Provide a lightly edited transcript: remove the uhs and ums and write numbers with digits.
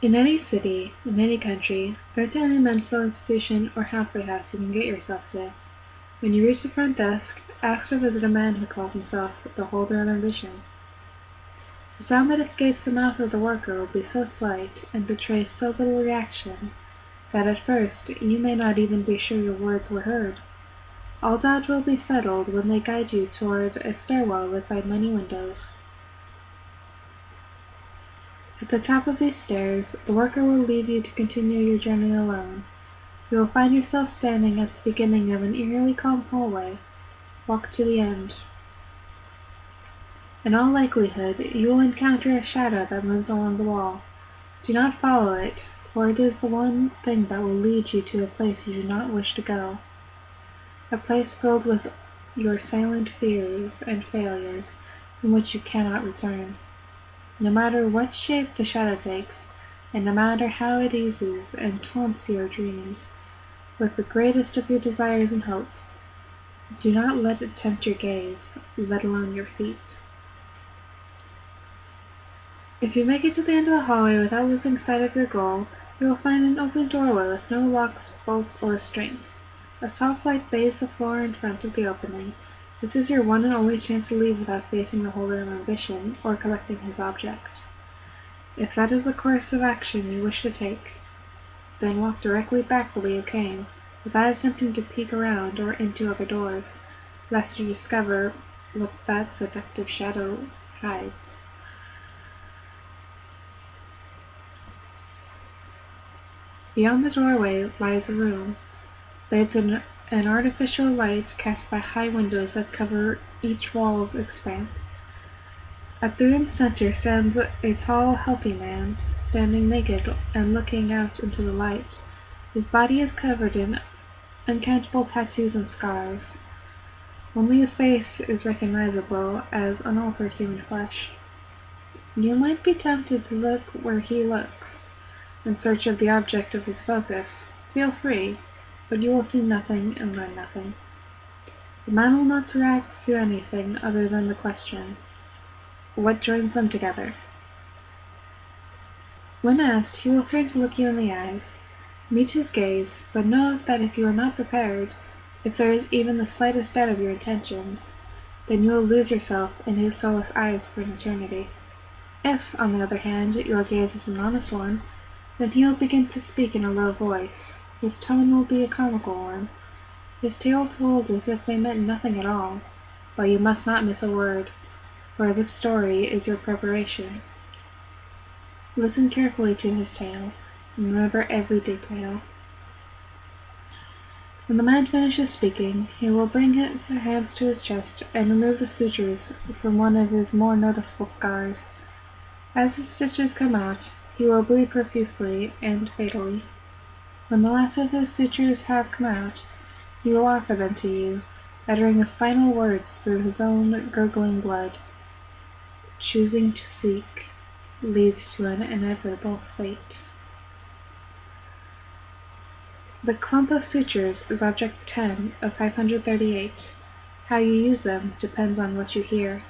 In any city, in any country, go to any mental institution or halfway house you can get yourself to. When you reach the front desk, ask to visit a man who calls himself the Holder of Ambition. The sound that escapes the mouth of the worker will be so slight and betray so little reaction that at first you may not even be sure your words were heard. All doubt will be settled when they guide you toward a stairwell lit by many windows. At the top of these stairs, the worker will leave you to continue your journey alone. You will find yourself standing at the beginning of an eerily calm hallway. Walk to the end. In all likelihood, you will encounter a shadow that moves along the wall. Do not follow it, for it is the one thing that will lead you to a place you do not wish to go. A place filled with your silent fears and failures, from which you cannot return. No matter what shape the shadow takes, and no matter how it eases and taunts your dreams, with the greatest of your desires and hopes, do not let it tempt your gaze, let alone your feet. If you make it to the end of the hallway without losing sight of your goal, you will find an open doorway with no locks, bolts, or restraints. A soft light bathes the floor in front of the opening. This is your one and only chance to leave without facing the Holder of Ambition or collecting his object. If that is the course of action you wish to take, then walk directly back the way you came, without attempting to peek around or into other doors, lest you discover what that seductive shadow hides. Beyond the doorway lies a room, bathed in an artificial light cast by high windows that cover each wall's expanse. At the room's center stands a tall, healthy man, standing naked and looking out into the light. His body is covered in uncountable tattoos and scars. Only his face is recognizable as unaltered human flesh. You might be tempted to look where he looks, in search of the object of his focus. Feel free, but you will see nothing and learn nothing. The man will not react to anything other than the question, what joins them together? When asked, he will turn to look you in the eyes. Meet his gaze, but know that if you are not prepared, if there is even the slightest doubt of your intentions, then you will lose yourself in his soulless eyes for an eternity. If, on the other hand, your gaze is an honest one, then he will begin to speak in a low voice. His tone will be a comical one, his tale told as if they meant nothing at all, but you must not miss a word, for this story is your preparation. Listen carefully to his tale, and remember every detail. When the man finishes speaking, he will bring his hands to his chest and remove the sutures from one of his more noticeable scars. As the stitches come out, he will bleed profusely and fatally. When the last of his sutures have come out, he will offer them to you, uttering his final words through his own gurgling blood. Choosing to seek leads to an inevitable fate. The clump of sutures is object 10 of 538. How you use them depends on what you hear.